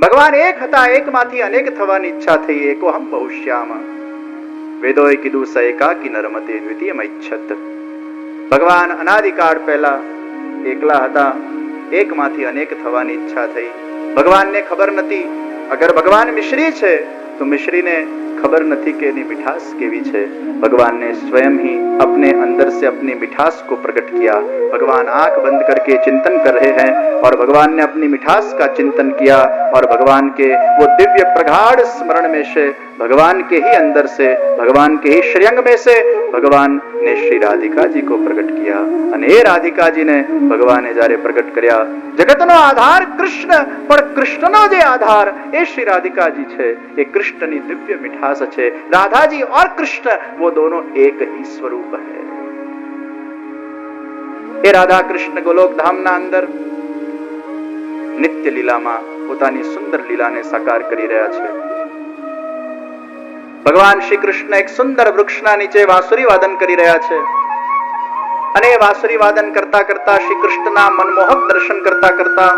ભગવાન એક હતા, એકમાંથી અનેક થવાની ઈચ્છા થઈ. એકોહમ બહુશ્યામ, વેદોએ કીધું સ એકાકી નરમતે દ્વિતીયમ ઈચ્છત. ભગવાન અનાદિકાળ પહેલા એકલા હતા, એકમાંથી અનેક થવાની ઈચ્છા થઈ. ભગવાનને ખબર નથી, અગર ભગવાન મિશ્રી છે તો મિશ્રીને खबर नहीं कि इनकी मिठास केवी है. भगवान ने स्वयं ही अपने अंदर से अपनी मिठास को प्रकट किया. भगवान आंख बंद करके चिंतन कर रहे हैं और भगवान ने अपनी मिठास का चिंतन किया और भगवान के वो दिव्य प्रगाढ़ स्मरण में से, भगवान के ही अंदर से, भगवान के ही श्रेयंग में से भगवान ने श्री राधिका जी को प्रकट किया. અને એ રાધિકા જી ને ભગવાને જ્યારે પ્રગટ કર્યા, જગતનો આધાર કૃષ્ણ, પણ કૃષ્ણનો જે આધાર એ શ્રી રાધિકાજી છે. એ કૃષ્ણની દિવ્ય મિઠાસ છે. राधा जी और कृष्ण वो दोनों एक ही स्वरूप है. એ રાધા કૃષ્ણ ગોલોક ધામના અંદર નિત્ય લીલામાં પોતાની સુંદર લીલાને સાકાર કરી રહ્યા છે. ભગવાન શ્રી કૃષ્ણ એક સુંદર વૃક્ષના નીચે વાંસુરી વાદન કરી રહ્યા છે અને વાંસુરી વાદન કરતા કરતા શ્રી કૃષ્ણના મનમોહક દર્શન કરતા કરતા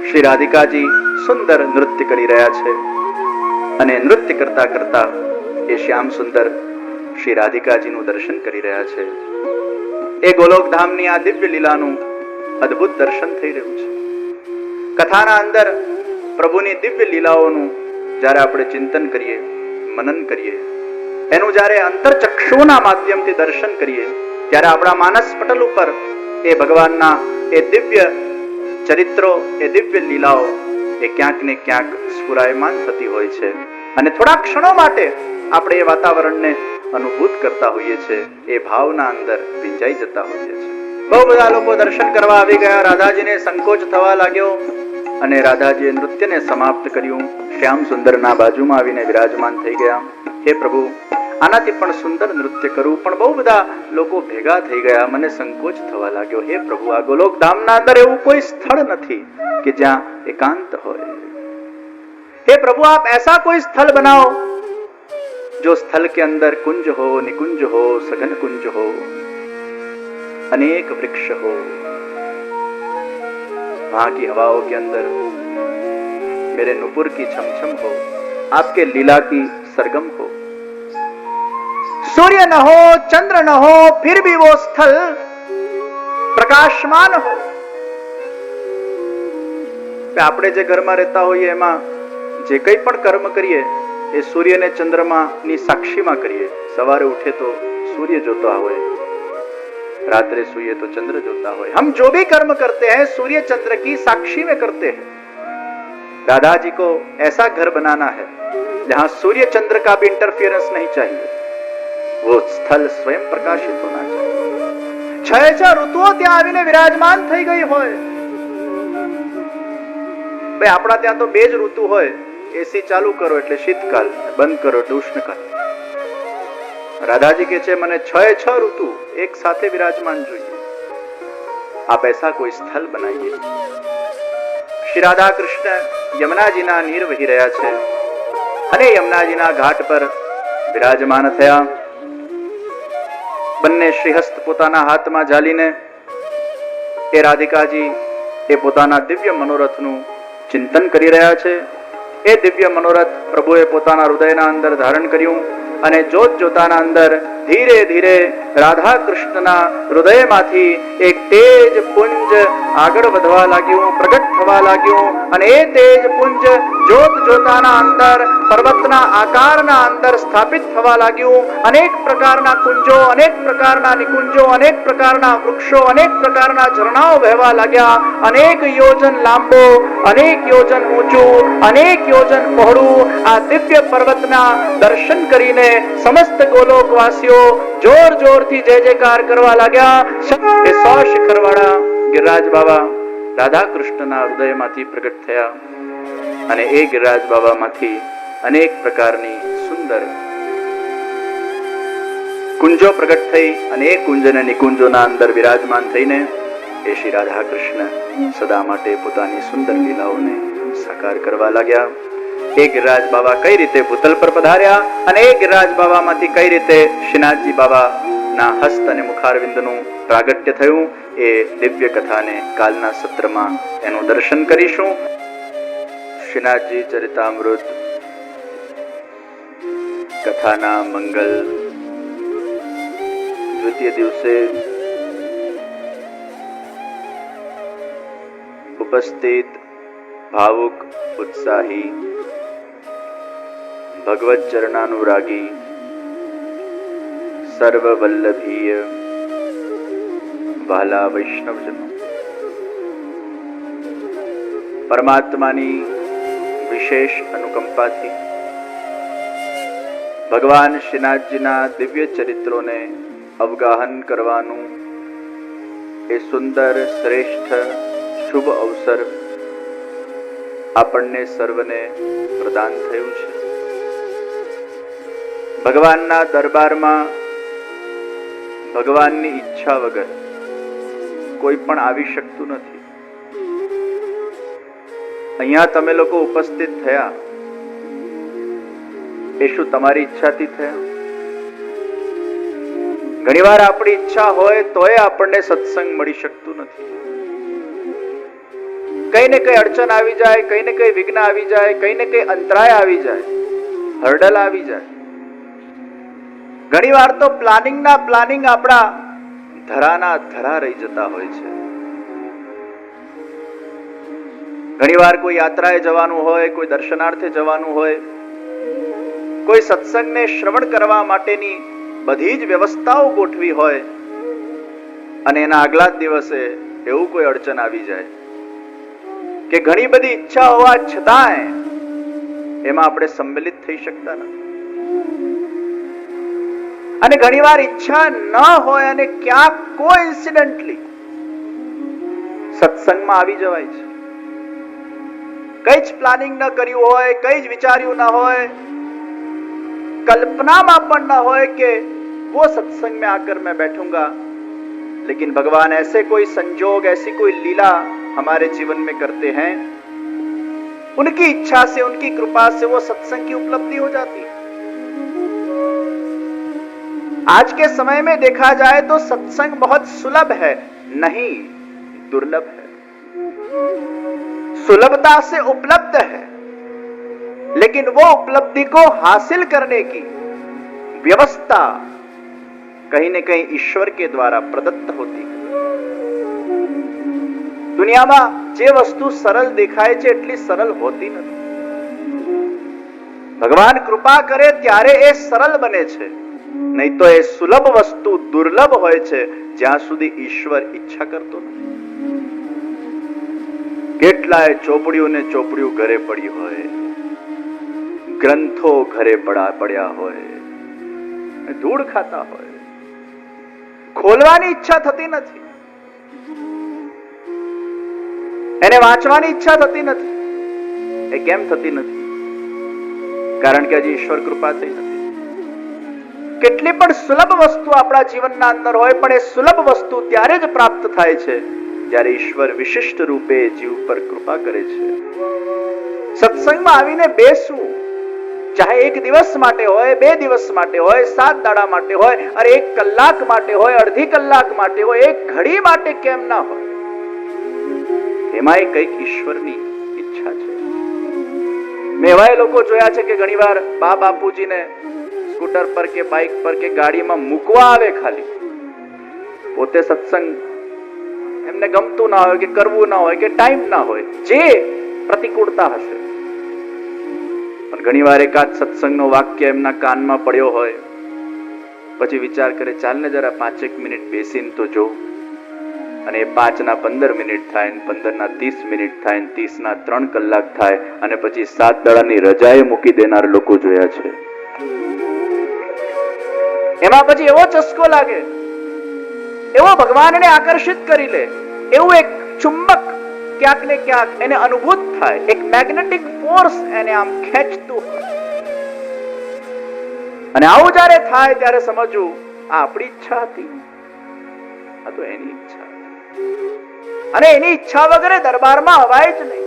શ્રી રાધિકાજી સુંદર નૃત્ય કરી રહ્યા છે અને નૃત્ય કરતા કરતા એ શ્યામ સુંદર શ્રી રાધિકાજીનું દર્શન કરી રહ્યા છે. એ ગોલોક ધામની આ દિવ્ય લીલાનું અદ્ભુત દર્શન થઈ રહ્યું છે. કથાના અંદર પ્રભુની દિવ્ય લીલાઓનું જ્યારે આપણે ચિંતન કરીએ, મનન કરીએ, એનું જ્યારે અંતરચક્ષુના માધ્યમથી દર્શન કરીએ, ત્યારે આપણા માનસ પટલ ઉપર એ ભગવાનના એ દિવ્ય ચરિત્રો, એ દિવ્ય લીલાઓ એ ક્યાંક ને ક્યાંક સ્ફુરાયમાન થતી હોય છે અને થોડા ક્ષણો માટે આપણે એ વાતાવરણને અનુભૂત કરતા હોઈએ છીએ. એ ભાવના અંદર ભીંજાઈ જતા હોઈએ છીએ. બહુ બધા લોકો દર્શન કરવા આવી ગયા. રાધાજીને સંકોચ થવા લાગ્યો અને રાધાજીએ નૃત્યને સમાપ્ત કર્યું. શ્યામ સુંદરના બાજુમાં આવીને વિરાજમાન થઈ ગયા. હે પ્રભુ, આનાથી પણ સુંદર નૃત્ય કરું, પણ બહુ બધા લોકો ભેગા થઈ ગયા, મને સંકોચ થવા લાગ્યો. હે પ્રભુ, આ ગોલોક ધામના અંદર એવું કોઈ સ્થળ નથી કે જ્યાં એકાંત હોય. हे प्रभु, आप ऐसा कोई स्थल बनाओ जो स्थल के अंदर कुंज हो, निकुंज हो, सघन कुंज हो, अनेक वृक्ष हो, वहां की हवाओं के अंदर मेरे नुपुर की छमछम हो, आपके लीला की सरगम हो. सूर्य न हो, चंद्र न हो, फिर भी वो स्थल प्रकाशमान हो. આપણે જે ઘરમાં રહેતા હોઈએ એમાં જે કંઈ પણ કર્મ કરીએ એ સૂર્ય ને ચંદ્રમાની સાક્ષીમાં કરીએ. સવારે ઉઠે તો सूर्य जोता હોય, रात्रे सोइए तो चंद्र जोता હોય. हम जो भी कर्म करते हैं सूर्य चंद्र की साक्षी में करते हैं. राधा जी को ऐसा घर बनाना है जहां सूर्य चंद्र का भी इंटरफियरेंस नहीं चाहिए. वो स्थल स्वयं प्रकाशित होना चाहिए. 6 ઋતુઓ ત્યાં આવીને વિરાજમાન થઈ ગઈ હોય. ભાઈ, આપણા ત્યાં તો 2 જ ઋતુ હોય. એસી ચાલુ કરો એટલે શીતકાલ, બંધ કરો એટલે ઉષ્ણકાલ. राधाजी के छे मने 6 ऋतु एक साथे विराजमान જોઈએ. आप ऐसा कोई स्थल बनाइए. श्री राधा कृष्ण यमुनाजीना નીર વહી રહ્યા છે અને यमुनाजीना ઘાટ પર વિરાજમાન થયા. બંને શ્રીહસ્ત પોતાના હાથમાં ઝાલીને એ રાધિકાજી એ પોતાના દિવ્ય મનોરથનું ચિંતન કરી રહ્યા છે. એ દિવ્ય મનોરથ પ્રભુએ પોતાના હૃદયના અંદર ધારણ કર્યું અને જોત જોતાના અંદર ધીરે ધીરે રાધા કૃષ્ણના હૃદયમાંથી એક તેજ પુંજ આગળ વધવા લાગ્યું, પ્રગટ થવા લાગ્યું અને એ તેજ પુંજ જોત જોતાના અંદર પર્વતના આકારના અંદર સ્થાપિત થવા લાગ્યું. અનેક પ્રકારના કુંજો, અનેક પ્રકારના નિકુંજો, અનેક પ્રકારના વૃક્ષો, અનેક પ્રકારના ઝરણાઓ વહેવા લાગ્યા. અનેક યોજન લાંબો, અનેક યોજન ઊંચું, અનેક યોજન પહોળું આ દિવ્ય પર્વતના દર્શન કરીને સમસ્ત ગોલોકવાસીઓ જોર જોરથી જય જયકાર કરવા લાગ્યા. એ 100 શિખરવાળા ગિરિરાજ બાબા રાધા કૃષ્ણના હૃદયમાંથી પ્રગટ થયા અને એ ગિરિરાજ બાબામાંથી અનેક પ્રકારની સુંદર કુંજો પ્રગટ થઈ અને એ કુંજ અને નિકુંજોના અંદર વિરાજમાન થઈને એ શ્રી રાધા કૃષ્ણ સદા માટે પોતાની સુંદર લીલાઓને સાકાર કરવા લાગ્યા. એ ગિરિરાજ બાબા કઈ રીતે ભૂતલ પર પધાર્યા અને એ ગિરિરાજ બાબામાંથી કઈ રીતે શ્રીનાથજી બાબાના હસ્ત અને મુખારવિંદનું પ્રાગટ્ય થયું, એ દિવ્ય કથાને કાલના સત્રમાં એનું દર્શન કરીશું. શ્રીનાથજી ચરિતામૃત કથાના મંગલ દ્વિતીય દિવસે ઉપસ્થિત ભાવુક ઉત્સાહી ભગવત ચરણાનુરાગી સર્વવલ્લભીય વહાલા વૈષ્ણવજનો, પરમાત્માની વિશેષ અનુકંપાથી ભગવાન શ્રીનાથજીના દિવ્ય ચરિત્રોને અવગાહન કરવાનું એ સુંદર શ્રેષ્ઠ શુભ અવસર આપણને સર્વને પ્રદાન થયું છે. ભગવાનના દરબારમાં ભગવાનની ઈચ્છા વગર કોઈ પણ આવી શકતું નથી. અહીંયા તમે લોકો ઉપસ્થિત થયા એ શું તમારી ઈચ્છાથી થયા? ઘણીવાર આપણી ઈચ્છા હોય તોય આપણને સત્સંગ મળી શકતું નથી. કઈ ને કઈ અડચણ આવી જાય, કઈ ને કઈ વિઘ્ન આવી જાય, કઈ ને કઈ અંતરાય આવી જાય, હર્ડલ આવી જાય. ઘણીવાર તો પ્લાનિંગ આપણા ધરાના ધરા રહી જતા હોય છે. ઘણીવાર કોઈ યાત્રાએ જવાનું હોય, કોઈ દર્શનાર્થે જવાનું હોય, કોઈ સત્સંગને શ્રવણ કરવા માટેની બધી જ વ્યવસ્થાઓ ગોઠવી હોય અને એના આગલા જ દિવસે એવું કોઈ અડચણ આવી જાય કે ઘણી બધી ઈચ્છા હોવા છતાંય એમાં આપણે સંમેલિત થઈ શકતા નથી. અને ઘણીવાર ઈચ્છા ન હોય અને ક્યાંક કોઇન્સિડન્ટલી સત્સંગમાં આવી જવાય છે. કઈ જ પ્લાનિંગ ન કર્યું હોય, કઈ જ વિચાર્યું ન હોય, कल्पना પણ न હોય કે वो सत्संग में आकर मैं बैठूंगा, लेकिन भगवान ऐसे कोई संजोग, ऐसी कोई लीला हमारे जीवन में करते हैं, उनकी इच्छा से, उनकी कृपा से वो सत्संग की उपलब्धि हो जाती है. आज के समय में देखा जाए तो सत्संग बहुत सुलभ है, नहीं दुर्लभ है. सुलभता से उपलब्ध है, लेकिन वो उपलब्धि को हासिल करने की व्यवस्था कहीं न कहीं ईश्वर के द्वारा प्रदत्त होती है. दुनियाમાં જે વસ્તુ સરળ દેખાય છે એટલી સરળ હોતી નથી. ભગવાન કૃપા કરે ત્યારે એ સરળ બને છે, નહીં તો એ સુલભ વસ્તુ દુર્લભ હોય છે જ્યાં સુધી ઈશ્વર ઈચ્છા કરતો નથી. કેટલાય ચોપડીઓ ને ચોપડીઓ ઘરે પડી હોય, ગ્રંથો ઘરે પડ્યા હોય, ધૂળ ખાતા હોય, ખોલવાની ઈચ્છા થતી નથી, એને વાંચવાની ઈચ્છા થતી નથી. એ કેમ થતી નથી? કારણ કે હજી ઈશ્વર કૃપા થઈ નથી. કેટલી પણ સુલભ વસ્તુ આપણા જીવનના અંદર હોય, પણ એ સુલભ વસ્તુ ત્યારે જ પ્રાપ્ત થાય છે જ્યારે ઈશ્વર વિશિષ્ટ રૂપે જીવ પર કૃપા કરે છે. સત્સંગમાં આવીને બેસવું, ચાહે એક દિવસ માટે હોય, 2 દિવસ માટે હોય, 7 દાડા માટે હોય, અરે 1 કલાક માટે હોય, અડધી કલાક માટે હોય, 1 ઘડી માટે કેમ ના હોય, એમાં એ કંઈક ઈશ્વરની ઈચ્છા છે. મેં એવા લોકો જોયા છે કે ઘણીવાર બા બાપુજીને સ્કૂટર પર કે બાઇક પર કે ગાડીમાં મૂકવા આવે, ખાલી પોતે સત્સંગ એમને ગમતું ના હોય, કે કરવું ના હોય, કે ટાઈમ ના હોય, જે પ્રતિકૂળતા હશે, પણ ઘણીવાર એકાદ સત્સંગનો વાક્ય એમના કાનમાં પડ્યો હોય, પછી વિચાર કરે ચાલ ને જરા 5 મિનિટ બેસીને તો જો. અને 5 ના 15 મિનિટ થાય, 15 ના 30 મિનિટ થાય, 30 ના 3 કલાક થાય, અને પછી 7 દાડાની રજાએ મૂકી દેનાર લોકો જોયા છે. એમાં પછી એવો ચસ્કો લાગે, એવો ભગવાનને આકર્ષિત કરી લે, એવું એક ચુંબક ક્યાંક ને ક્યાંક એને અનુભૂત થાય, એક મેગ્નેટિક ફોર્સ એને આમ ખેંચતું હોય. અને આવું જ્યારે થાય ત્યારે સમજવું આ આપણી ઈચ્છા હતી, આ તો એની ઈચ્છા. અને એની ઈચ્છા વગર દરબારમાં અવાય જ નહીં.